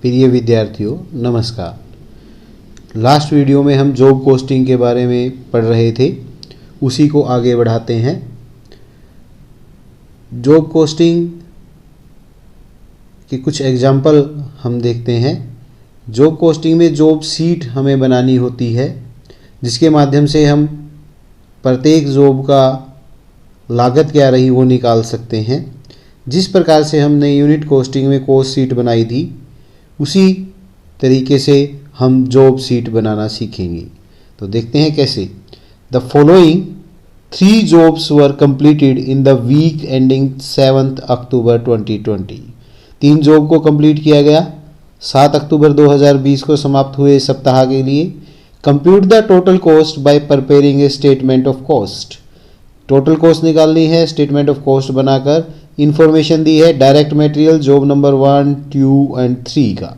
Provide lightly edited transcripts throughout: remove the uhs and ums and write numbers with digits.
प्रिय विद्यार्थियों नमस्कार। लास्ट वीडियो में हम जॉब पोस्टिंग के बारे में पढ़ रहे थे, उसी को आगे बढ़ाते हैं। जॉब पोस्टिंग के कुछ एग्जाम्पल हम देखते हैं। जॉब पोस्टिंग में जॉब सीट हमें बनानी होती है, जिसके माध्यम से हम प्रत्येक जॉब का लागत क्या रही वो निकाल सकते हैं। जिस प्रकार से हमने यूनिट कॉस्टिंग में कॉस्ट सीट बनाई थी, उसी तरीके से हम जॉब सीट बनाना सीखेंगे। तो देखते हैं कैसे। The following 3 jobs were completed in the week ending 7 October 2020। 3 job को कंप्लीट किया गया 7 अक्टूबर 2020 को समाप्त हुए सप्ताह के लिए। Compute the total cost by preparing A statement of cost. Total cost निकालनी है स्टेटमेंट ऑफ कॉस्ट बनाकर। इंफॉर्मेशन दी है direct material job number 1, 2 and 3 का।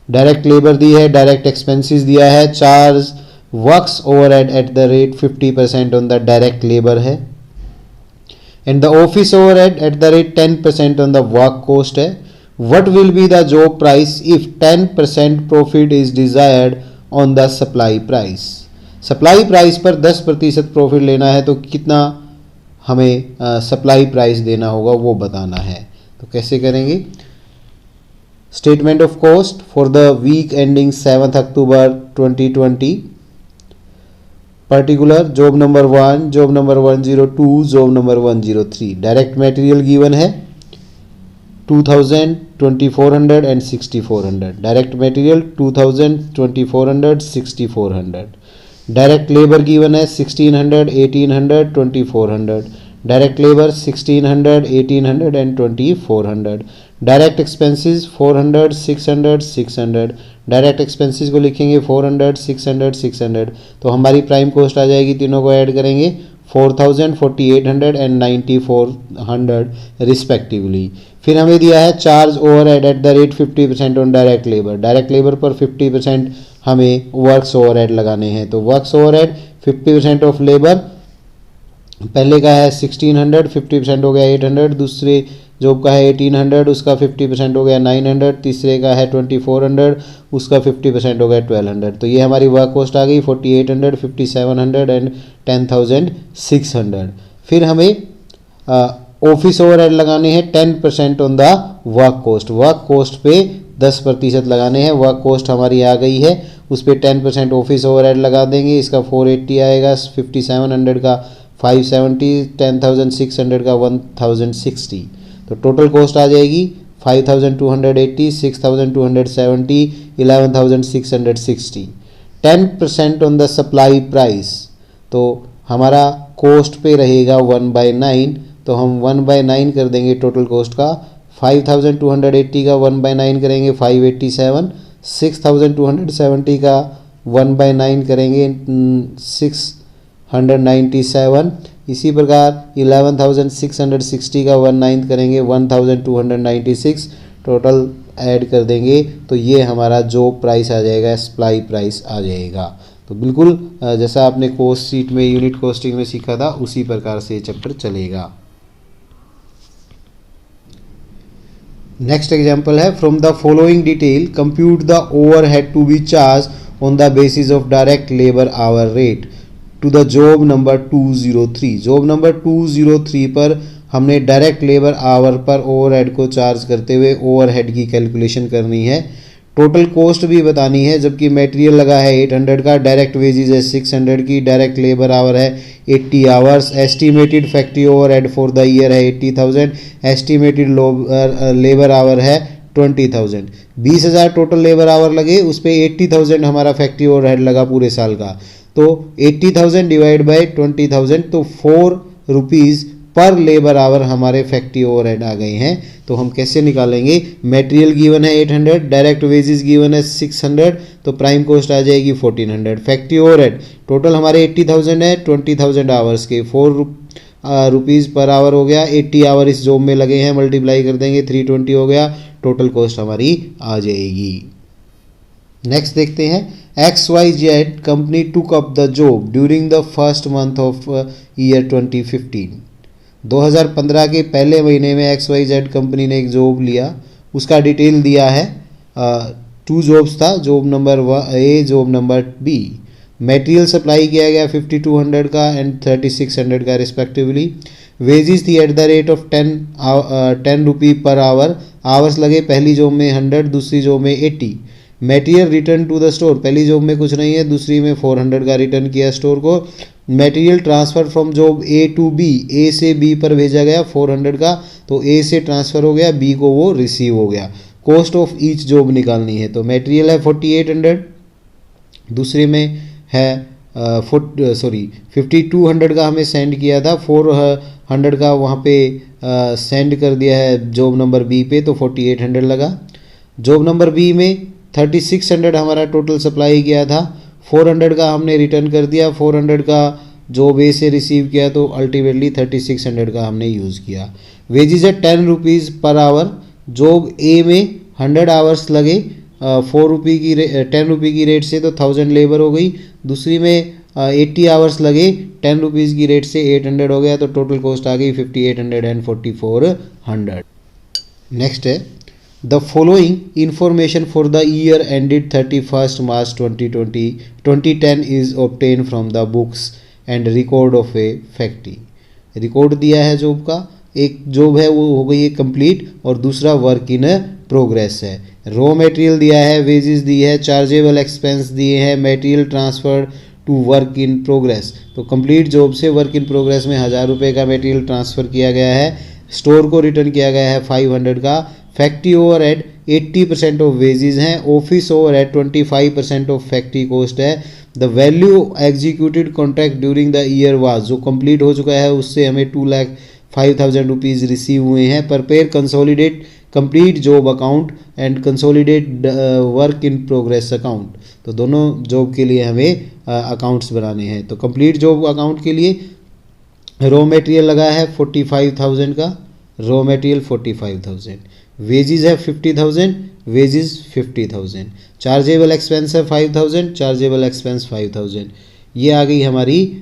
डायरेक्ट लेबर दी है, डायरेक्ट एक्सपेंसेस दिया है, charge works overhead at the rate 50% on the direct labour है, and the office overhead at the rate 10% on the work cost है। What will be the job price if 10% profit is desired on the supply price. Supply price पर 10% profit लेना है तो कितना हमें supply price देना होगा वो बताना है। तो कैसे करेंगे। Statement of cost for the week ending 7 October 2020। Particular job number 1, job number 102, job number 103। Direct material given है 2000, 2400 and 6400। Direct material 2000, 2400, 6400। Direct labour given है 1600, 1800, 2400। Direct labour 1600, 1800 and 2400। Direct expenses 400, 600, 600। Direct expenses को लिखेंगे 400, 600, 600। तो हमारी prime cost आ जाएगी, तीनों को add करेंगे 4000, 4800 एंड 9400 रिस्पेक्टिवली। फिर हमें दिया है charge overhead at the rate 50% on direct labour. Direct labour पर 50% हमें वर्क्स ओवरहेड लगाने हैं। तो वर्क्स ओवरहेड 50% ऑफ लेबर, पहले का है 1600, 50% हो गया 800। दूसरे जॉब का है 1800, उसका 50% हो गया 900। तीसरे का है 2400, उसका 50% हो गया 1200। तो ये हमारी वर्क कॉस्ट आ गई 4800, 5700 एंड 10600। फिर हमें ऑफिस ओवरहेड लगाने हैं 10% on the work cost. Work cost पे 10% लगाने हैं। वर्क कॉस्ट हमारी आ गई है, उस पर 10% ऑफिस ओवरहेड लगा देंगे। इसका 480 आएगा, 5700 का 570, 10600 का 1060। तो टोटल कॉस्ट आ जाएगी 5280, 6270, 11660। 10% ऑन द सप्लाई प्राइस, तो हमारा कॉस्ट पे रहेगा 1/9। तो हम 1/9 कर देंगे टोटल कॉस्ट का। 5280 का 1/9 करेंगे 587। 6270 का 1/9 करेंगे 697। इसी प्रकार 11660 का 1/9 करेंगे 1296। टोटल ऐड कर देंगे तो ये हमारा जॉब प्राइस आ जाएगा, सप्लाई प्राइस आ जाएगा। तो बिल्कुल जैसा आपने कॉस्ट सीट में यूनिट कॉस्टिंग में सीखा था उसी प्रकार से ये चैप्टर चलेगा। नेक्स्ट एग्जाम्पल है from the following detail compute the overhead to be charge on the basis of direct labour hour rate to the job number 203। Job number 203 पर हमने डायरेक्ट लेबर आवर पर ओवरहेड को charge करते हुए overhead की calculation करनी है। Total cost भी बतानी है, जबकि मटेरियल लगा है 800 का, डायरेक्ट वेजेस है 600 की, डायरेक्ट लेबर आवर है 80 hours. Estimated factory overhead for the year है 80,000। एस्टिमेटेड लेबर आवर है 20,000। 20,000 टोटल लेबर आवर लगे, उस पर 80,000 हमारा फैक्ट्री ओवरहेड लगा पूरे साल का। तो 80,000 डिवाइड बाई 20,000, तो 4 रुपीज़ पर लेबर आवर हमारे फैक्ट्री ओवरहेड आ गए हैं। तो हम कैसे निकालेंगे। मटेरियल गिवन है 800, डायरेक्ट वेजेस गिवन है 600, तो प्राइम कॉस्ट आ जाएगी 1400। फैक्ट्री ओवरहेड टोटल हमारे 80,000 है, 20,000 आवर्स के 4 रुपीज़ पर आवर हो गया। 80 आवर इस जॉब में लगे हैं, मल्टीप्लाई कर देंगे 320 हो गया। टोटल कॉस्ट हमारी आ जाएगी। नेक्स्ट देखते हैं। XYZ company took up the job during the first month of year 2015। 2015 के पहले महीने में XYZ कंपनी ने एक जॉब लिया, उसका डिटेल दिया है टू जॉब्स था, job number A, job number B. Material supply किया गया 5200 का एंड 3600 का रिस्पेक्टिवली। वेजेस थी at the rate of 10 rupee per hour. Hours लगे पहली जॉब में 100, दूसरी जॉब में 80। Material return to the store, पहली जॉब में कुछ नहीं है, दूसरी में 400 का रिटर्न किया स्टोर को। Material transfer from job A to B, A से बी पर भेजा गया 400 का, तो ए से ट्रांसफ़र हो गया, बी को वो रिसीव हो गया। कॉस्ट ऑफ ईच जॉब निकालनी है, तो मटेरियल है 4800, दूसरे में है 5200 का हमें सेंड किया था, 400 का वहाँ पे सेंड कर दिया है जॉब नंबर बी पे, तो 4800 लगा। जॉब नंबर बी में 3600 हमारा टोटल सप्लाई किया था, 400 का हमने रिटर्न कर दिया, 400 का जॉब ए से रिसीव किया, तो अल्टीमेटली 3600 का हमने यूज़ किया। वेजेस है 10 rupees per hour. Job A में 100 आवर्स लगे 10 रुपये की रेट से, तो 1000 लेबर हो गई। दूसरी में 80 आवर्स लगे 10 रुपीज़ की रेट से, 800 हो गया, तो टोटल कॉस्ट आ गई 5800 एंड 4400। नेक्स्ट है the following information for the year ended 31 March 2010 is obtain from the books and record of A factory. Record दिया है जॉब का, एक जॉब है वो हो गई है कंप्लीट, और दूसरा वर्क इन प्रोग्रेस है। रॉ मटेरियल दिया है, वेजेस दी है, चार्जेबल एक्सपेंस दिए हैं, material transfer to work in progress. तो कंप्लीट जॉब से वर्क इन प्रोग्रेस में 1000 रुपये का मटेरियल ट्रांसफ़र किया गया है, स्टोर को रिटर्न किया गया है 500 का। फैक्ट्री ओवरहेड 80% ऑफ वेजेस हैं, office overhead 25% of factory cost है। The value executed contract during the year was, जो कंप्लीट हो चुका है उससे हमें 2,05,000 रुपीज़ रिसीव हुए हैं। Prepare consolidate complete job account and consolidate work in progress account, तो दोनों जॉब के लिए हमें अकाउंट्स बनाने हैं। तो कंप्लीट जॉब अकाउंट के लिए रॉ मटेरियल लगा है 45,000 का, रॉ मटेरियल 45,000, वेजेस है 50,000, वेजेस 50,000, चार्जेबल एक्सपेंस है 5,000, चार्जेबल एक्सपेंस 5,000। ये आ गई हमारी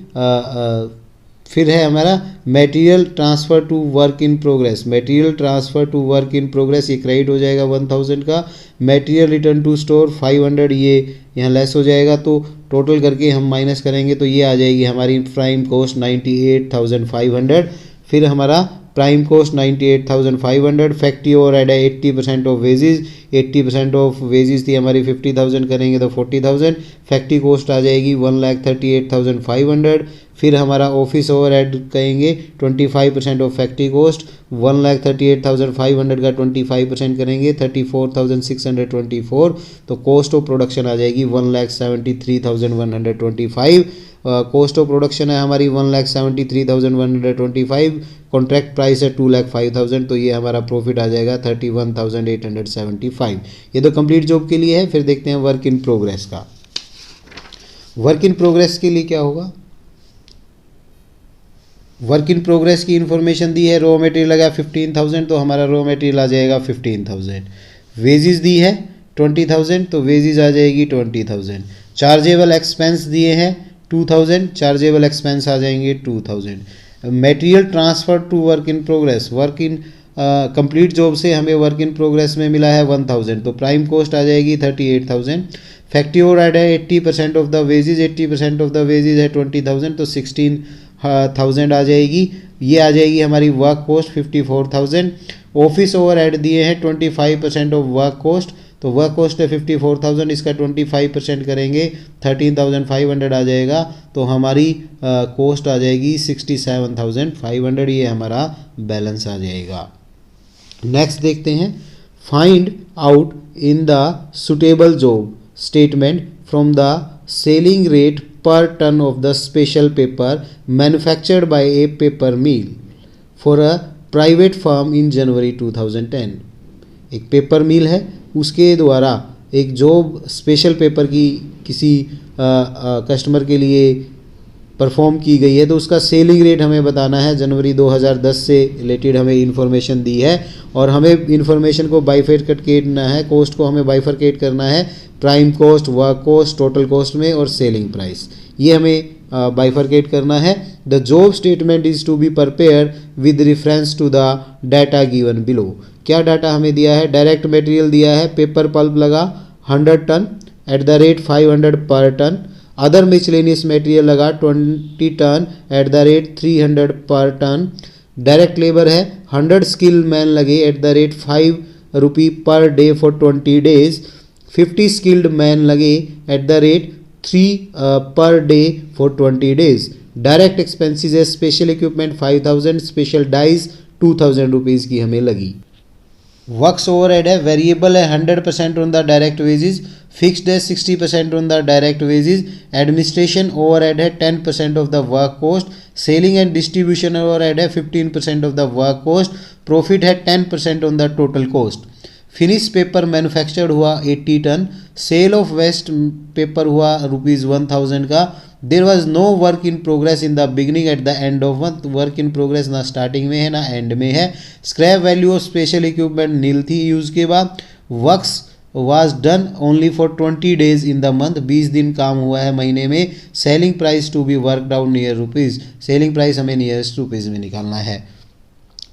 फिर है हमारा material transfer to work in progress. Material transfer to work in progress ये क्रेडिट हो जाएगा 1000 का। मटेरियल रिटर्न टू स्टोर 500, ये यहाँ लेस हो जाएगा, तो टोटल करके हम माइनस करेंगे तो ये आ जाएगी हमारी प्राइम कॉस्ट 98,500। फिर हमारा प्राइम कॉस्ट 98,500। फैक्ट्री ओवरहेड है 80% ऑफ वेजेस, 80% ऑफ वेजेस थी हमारी 50,000 करेंगे तो 40,000। फैक्ट्री कॉस्ट आ जाएगी 1,38,500। फिर हमारा ऑफिस ओवरहेड कहेंगे 25% ऑफ फैक्ट्री कॉस्ट, 1,38,500 का 25% करेंगे 34,624, तो कॉस्ट ऑफ प्रोडक्शन आ जाएगी 1,73,125। कॉस्ट ऑफ प्रोडक्शन है हमारी 1,73,125। कॉन्ट्रैक्ट प्राइस है 2,05,000, तो ये हमारा प्रॉफिट आ जाएगा 31,875। ये तो कंप्लीट जॉब के लिए है। फिर देखते हैं वर्क इन प्रोग्रेस का। वर्क इन प्रोग्रेस के लिए क्या होगा, वर्क इन प्रोग्रेस की इंफॉर्मेशन दी है। रॉ मटेरियल लगा 15,000, तो हमारा रॉ मटेरियल आ जाएगा 15,000। वेजेस दी है 20,000, तो वेजेस आ जाएगी 20,000। चार्जेबल एक्सपेंस दिए हैं 2,000, चार्जेबल एक्सपेंस आ जाएंगे 2,000। Material transfer to work in progress, work in complete job से हमें वर्क इन प्रोग्रेस में मिला है 1,000, तो प्राइम कॉस्ट आ जाएगी 38,000। फैक्ट्री ओवरहेड है 80% of the wages, 80% of the wages है 20,000, तो 16,000 आ जाएगी। ये आ जाएगी हमारी वर्क कॉस्ट 54,000। ऑफिस ओवरहेड दिए हैं 25% ऑफ वर्क कॉस्ट, तो वर्क कॉस्ट है 54,000, इसका 25% करेंगे 13,500 आ जाएगा, तो हमारी कॉस्ट आ जाएगी 67,500। ये हमारा बैलेंस आ जाएगा। नेक्स्ट देखते हैं, find out in the suitable job statement from the selling rate per ton of the special paper manufactured by a paper mill for a private firm in January 2010। एक paper मिल है, उसके द्वारा एक job special paper की किसी customer के लिए perform की गई है, तो उसका सेलिंग रेट हमें बताना है। जनवरी 2010 से रिलेटेड हमें इन्फॉर्मेशन दी है, और हमें इन्फॉर्मेशन को बाइफरकेट करना है, कॉस्ट को हमें बाइफरकेट करना है prime cost, work cost, total cost में, और सेलिंग प्राइस, ये हमें बाइफरकेट करना है। The job statement is to be prepared with reference to the data given below. क्या डाटा हमें दिया है? डायरेक्ट मटेरियल दिया है, पेपर पल्प लगा 100 टन एट द रेट 500 पर टन। अदर मिसलेनियस मटेरियल लगा 20 टन एट द रेट 300 पर टन। डायरेक्ट लेबर है 100 स्किल मैन लगे at the rate 5 rupee per day for 20 days। 50 skilled man लगे at the rate 3 per day for 20 days। Direct expenses है special equipment 5000, special dies 2000 rupees की हमें लगी। Works overhead है variable है 100% on the direct wages, fixed है 60% on the direct wages. Administration overhead है 10% of the work cost. Selling and distribution overhead है 15% of the work cost. Profit है 10% on the total cost. Finish paper manufactured हुआ 80 ton. Sale of waste paper हुआ ₹1000 का। There was no work in progress in the beginning at the end of month. Work in progress ना starting में है ना end में है। Scrap value of special equipment nil थी यूज़ के बाद। Works was done only for 20 days in the month। 20 दिन काम हुआ है महीने में। Selling price to be worked out near rupees. Selling price हमें नियरेस्ट रुपीज़ में निकालना है।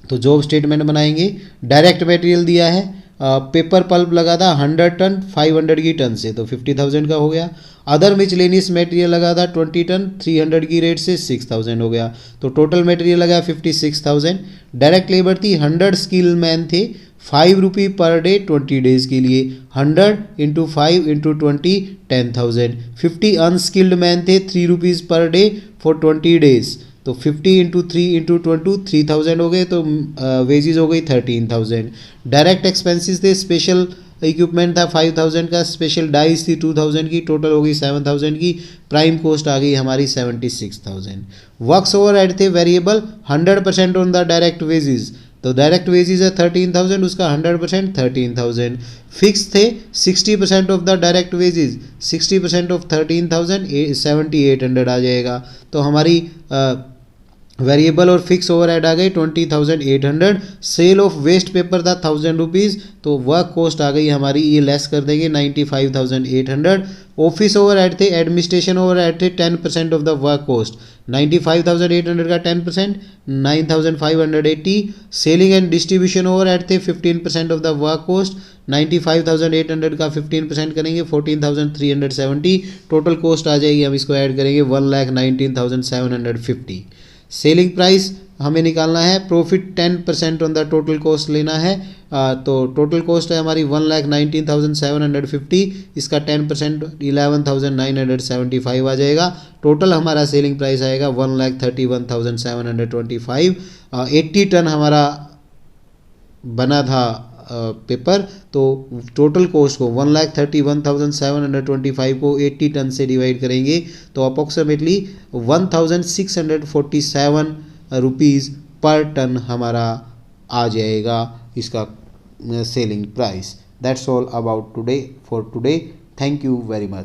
तो जॉब स्टेटमेंट बनाएंगे। डायरेक्ट मटेरियल दिया है, पेपर पल्प लगा था 100 टन 500 की टन से, तो 50,000 का हो गया। अदर मिचलेनियस मटेरियल लगा था 20 टन 300 की रेट से 6000 हो गया, तो टोटल मटेरियल लगा 56,000। डायरेक्ट लेबर थी 100 स्किल मैन थे 5 रुपी पर डे 20 डेज के लिए। 100 इंटू 5 इंटू 20 10,000। 50 अनस्किल्ड मैन थे 3 रुपीज़ पर डे फॉर 20 डेज, तो 50 इंटू 3 इंटू 20 3000 हो गए, तो वेजेस हो गई 13,000। डायरेक्ट एक्सपेंसेस थे स्पेशल इक्विपमेंट था 5000 का, स्पेशल डाइस थी 2000 की, टोटल हो गई 7000 की। प्राइम कॉस्ट आ गई हमारी 76,000। Works overhead the variable 100% on the direct wages, तो डायरेक्ट वेजेस है 13,000, उसका 100% 13,000। फिक्स थे 60% of the direct wages, 60% of 13,000 7800 आ जाएगा। तो हमारी वेरिएबल और फिक्स ओवरहेड आ गई 20,800। सेल ऑफ वेस्ट पेपर था 1000 रुपीज़, तो वर्क कॉस्ट आ गई हमारी, ये लेस कर देंगे 95,800। ऑफिस ओवरहेड थे, एडमिनिस्ट्रेशन ओवरहेड थे 10% ऑफ द वर्क कॉस्ट, 95,800 का 10% 9,580। सेलिंग एंड डिस्ट्रीब्यूशन ओवरहेड थे 15% ऑफ द वर्क कॉस्ट, 95,800 का 15% करेंगे 14,370। टोटल कॉस्ट आ जाएगी, हम इसको ऐड करेंगे 1,19,750। सेलिंग प्राइस हमें निकालना है, profit 10% on the total cost लेना है। तो टोटल कॉस्ट है हमारी 1,19,750, इसका 10% 11,975 आ जाएगा। टोटल हमारा सेलिंग प्राइस आएगा 1,31,725। 80 टन हमारा बना था पेपर, तो टोटल कॉस्ट को 1,31,725 को 80 टन से डिवाइड करेंगे, तो अप्रोक्सीमेटली 1,647 रुपीज़ पर टन हमारा आ जाएगा इसका selling price. That's all about today for today. Thank you very much.